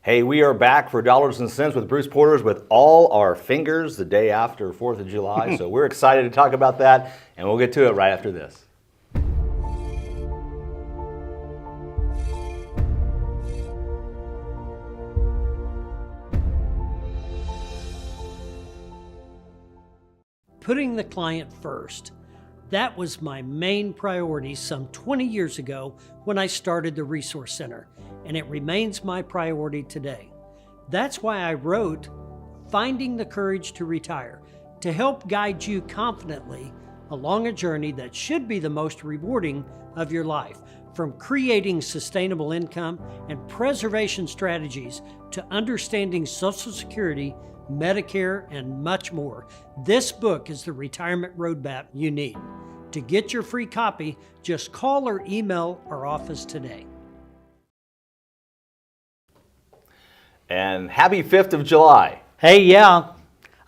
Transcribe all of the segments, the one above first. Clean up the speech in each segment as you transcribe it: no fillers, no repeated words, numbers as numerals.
Hey, we are back for Dollars and Cents with Bruce Porters with all our fingers the day after 4th of July. So we're excited to talk about that, and we'll get to it right after this. Putting the client first. That was my main priority some 20 years ago when I started the Resource Center, and it remains my priority today. That's why I wrote Finding the Courage to Retire, to help guide you confidently along a journey that should be the most rewarding of your life, from creating sustainable income and preservation strategies to understanding Social Security, Medicare, and much more. This book is the retirement roadmap you need. To get your free copy, just call or email our office today. And happy 5th of July. Hey, yeah,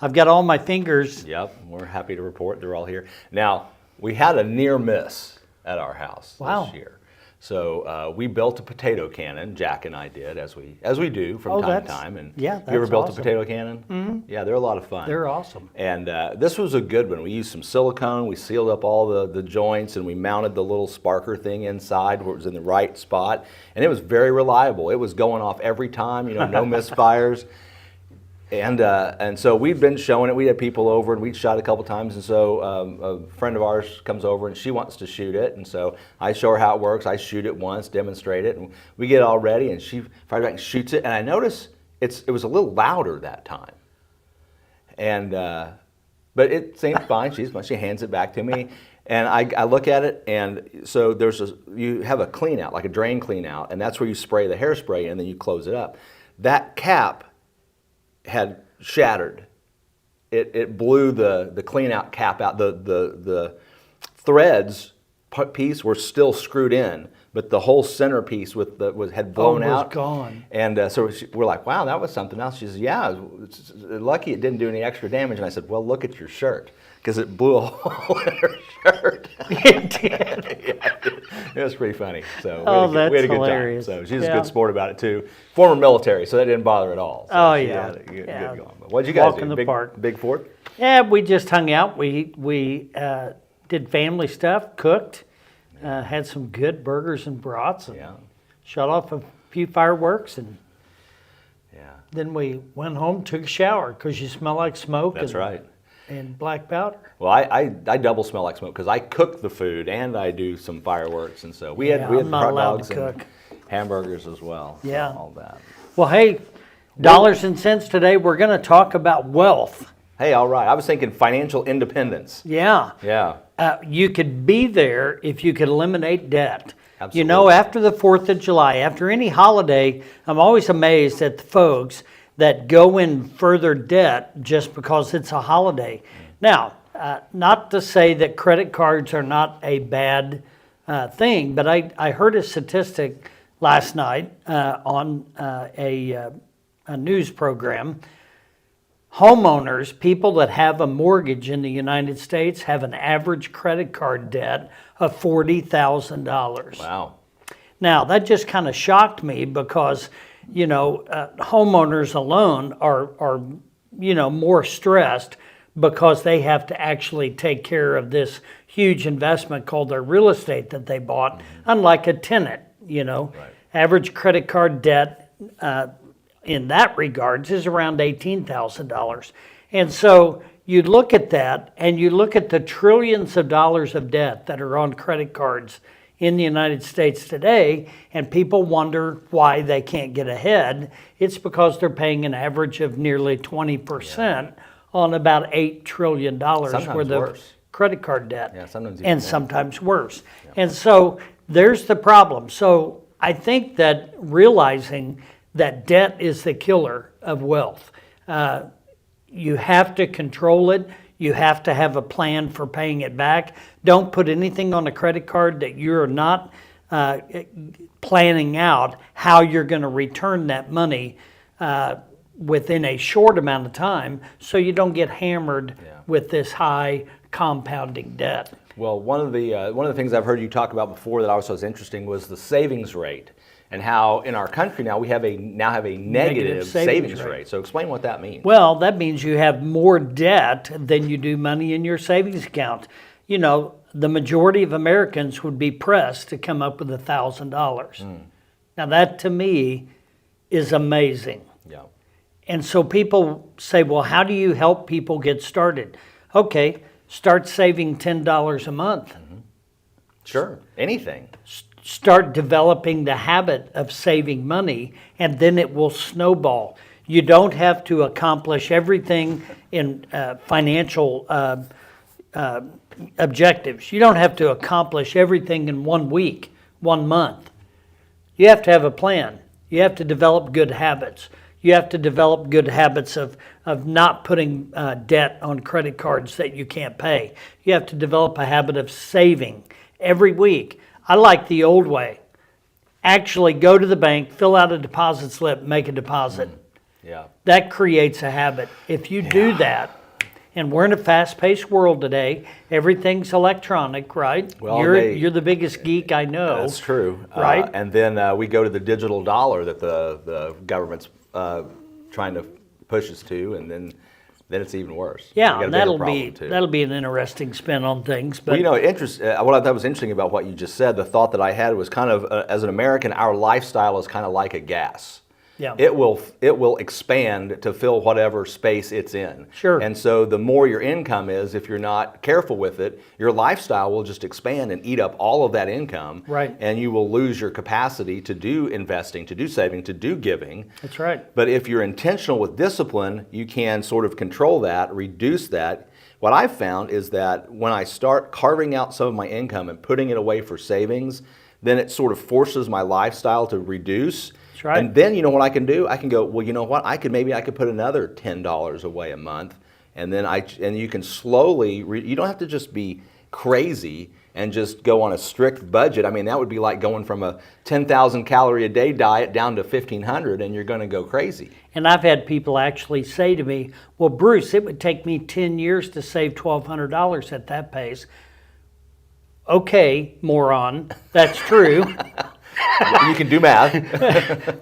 I've got all my fingers. Yep, we're happy to report they're all here. Now, we had a near miss at our house this year. So we built a potato cannon. Jack and I did, as we do from time to time. And yeah, you ever built awesome. a potato cannon? Mm-hmm. Yeah, they're a lot of fun. They're awesome. And this was a good one. We used some silicone. We sealed up all the joints, and we mounted the little sparker thing inside where it was in the right spot. And it was very reliable. It was going off every time. You know, no misfires. And so we've been showing it. We had people over, and we'd shot a couple times. And so a friend of ours comes over, and she wants to shoot it. And so I show her how it works. I shoot it once, demonstrate it, and we get it all ready. And she fires back and shoots it. And I notice it was a little louder that time. And but it seemed fine. She hands it back to me, and I look at it. And so you have a clean out, like a drain clean out, and that's where you spray the hairspray, and then you close it up. That cap had shattered. It blew the clean out cap out. The threads piece were still screwed in, but the whole center piece had blown out. Gone. And so we're like, wow, that was something else. She says, yeah, it's lucky it didn't do any extra damage. And I said, well, look at your shirt, because it blew a hole in her shirt. It did. Yeah, it was pretty funny. So that's we had a good hilarious. time. So she's a good sport about it too. Former military, so that didn't bother at all. So she had a good going. But what'd you guys do? In the park. Big Fourth? Yeah, we just hung out. We did family stuff, cooked, had some good burgers and brats, and shut off a few fireworks, and then we went home, took a shower, because you smell like smoke. That's right. And black powder. Well, I double smell like smoke, because I cook the food and I do some fireworks, and so we had hot dogs and hamburgers as well. Yeah, so all that. Well, hey, Dollars and Cents today. We're going to talk about wealth. Hey, all right. I was thinking financial independence. Yeah. Yeah. You could be there if you could eliminate debt. Absolutely. You know, after the 4th of July, after any holiday, I'm always amazed at the folks that go in further debt just because it's a holiday. Now, not to say that credit cards are not a bad thing, but I heard a statistic last night on a news program. Homeowners, people that have a mortgage in the United States, have an average credit card debt of $40,000. Wow. Now, that just kind of shocked me, because homeowners alone are more stressed, because they have to actually take care of this huge investment called their real estate that they bought, unlike a tenant. Right. Average credit card debt in that regards is around $18,000. And so you look at that, and you look at the trillions of dollars of debt that are on credit cards in the United States today, and people wonder why they can't get ahead. It's because they're paying an average of nearly 20% on about $8 trillion worth of credit card debt. Yeah, sometimes worse. Yeah. And so there's the problem. So I think that realizing that debt is the killer of wealth. You have to control it. You have to have a plan for paying it back. Don't put anything on a credit card that you're not planning out how you're going to return that money within a short amount of time, so you don't get hammered with this high compounding debt. Well, one of the things I've heard you talk about before that I was interesting was the savings rate. and how in our country now we have a negative savings rate. So explain what that means. Well, that means you have more debt than you do money in your savings account. You know, the majority of Americans would be pressed to come up with $1,000. Now that to me is amazing. Yeah. And so people say, well, how do you help people get started? Okay, start saving $10 a month. Sure, anything. Start developing the habit of saving money, and then it will snowball. You don't have to accomplish everything in financial objectives. You don't have to accomplish everything in 1 week, 1 month. You have to have a plan. You have to develop good habits. You have to develop good habits of not putting debt on credit cards that you can't pay. You have to develop a habit of saving every week. I like the old way. Actually go to the bank, fill out a deposit slip, make a deposit. Yeah. That creates a habit. If you do that, and we're in a fast-paced world today, everything's electronic, right? Well, you're the biggest geek I know. That's true. Right? And then we go to the digital dollar that the government's trying to push us to, and then it's even worse. Yeah, We and got a bigger problem, too. that'll be an interesting spin on things. But Well, you know, what I thought was interesting about what you just said, the thought that I had was kind of, as an American, our lifestyle is kind of like a gas. yeah, It will expand to fill whatever space it's in. Sure. And so the more your income is, if you're not careful with it, your lifestyle will just expand and eat up all of that income. Right. And you will lose your capacity to do investing, to do saving, to do giving. that's right. But if you're intentional with discipline, you can sort of control that, reduce that. What I've found is that when I start carving out some of my income and putting it away for savings, then it sort of forces my lifestyle to reduce. That's right. And then you know what I can do? I can go, well, you know what? Maybe I could put another $10 away a month, and then you can slowly. You don't have to just be crazy and just go on a strict budget. I mean, that would be like going from a 10,000 calorie a day diet down to 1,500, and you're going to go crazy. And I've had people actually say to me, well, Bruce, it would take me 10 years to save $1,200 at that pace. Okay, moron, that's true. You can do math.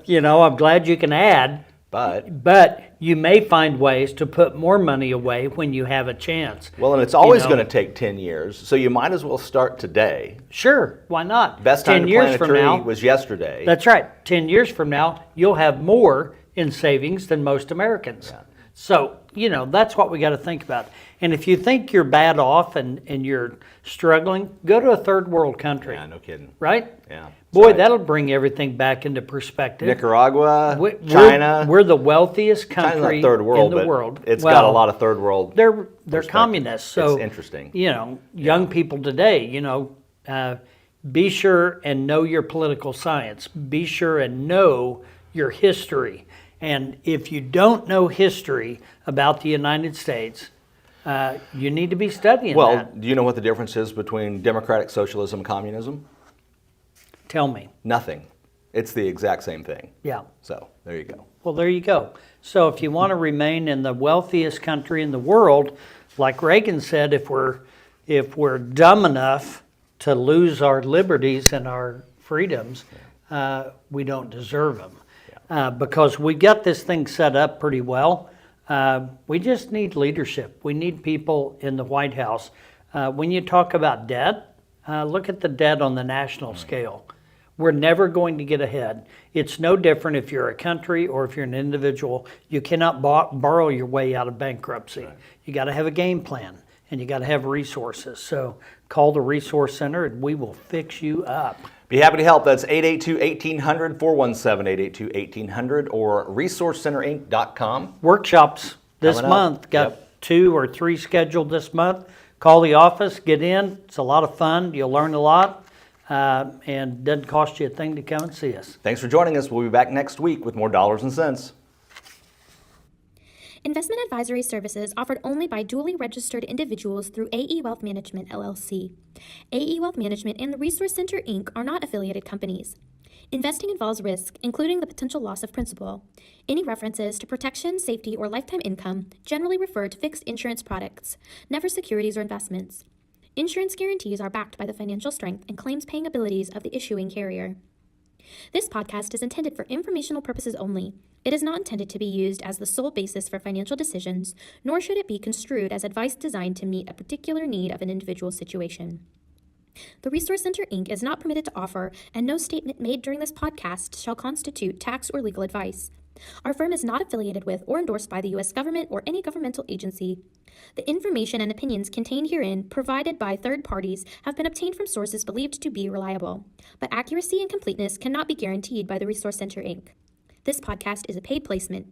You know, I'm glad you can add, but you may find ways to put more money away when you have a chance. Well, and it's always You know. going to take 10 years, so you might as well start today. Sure, why not? Best time 10 to years plant a from tree now, was yesterday. that's right. 10 years from now, you'll have more in savings than most Americans. Yeah. So, you know, that's what we got to think about. And if you think you're bad off and you're struggling, go to a third world country. Yeah, no kidding. Right? Yeah. Boy, Right. that'll bring everything back into perspective. Nicaragua, We're- China. We're the wealthiest China's country not third world, in the but world. It's Well, got a lot of third world. They're perspective. communists, so It's interesting. You know, young people today, you know, be sure and know your political science. Be sure and know your history. And if you don't know history about the United States, you need to be studying Well, that. do you know what the difference is between democratic socialism and communism? Tell me. Nothing. It's the exact same thing. Yeah. So there you go. Well, there you go. So if you want to remain in the wealthiest country in the world, like Reagan said, if we're dumb enough to lose our liberties and our freedoms, we don't deserve them. Because we got this thing set up pretty well. We just need leadership. We need people in the White House. When you talk about debt, look at the debt on the national scale. We're never going to get ahead. It's no different if you're a country or if you're an individual. You cannot borrow your way out of bankruptcy. Right. You got to have a game plan, and you got to have resources. So call the Resource Center, and we will fix you up. Be happy to help. That's 882-1800, 417-882-1800, or resourcecenterinc.com. Workshops this Coming up. month. Got Yep. 2 or 3 scheduled this month. Call the office, get in. It's a lot of fun. You'll learn a lot, and doesn't cost you a thing to come and see us. Thanks for joining us. We'll be back next week with more dollars and cents. Investment advisory services offered only by duly registered individuals through AE Wealth Management, LLC. AE Wealth Management and the Resource Center, Inc. are not affiliated companies. Investing involves risk, including the potential loss of principal. Any references to protection, safety, or lifetime income generally refer to fixed insurance products, never securities or investments. Insurance guarantees are backed by the financial strength and claims-paying abilities of the issuing carrier. This podcast is intended for informational purposes only. It is not intended to be used as the sole basis for financial decisions, nor should it be construed as advice designed to meet a particular need of an individual situation. The Resource Center Inc. is not permitted to offer, and no statement made during this podcast shall constitute tax or legal advice. Our firm is not affiliated with or endorsed by the U.S. government or any governmental agency. The information and opinions contained herein, provided by third parties, have been obtained from sources believed to be reliable, but accuracy and completeness cannot be guaranteed by the Resource Center Inc. This podcast is a paid placement.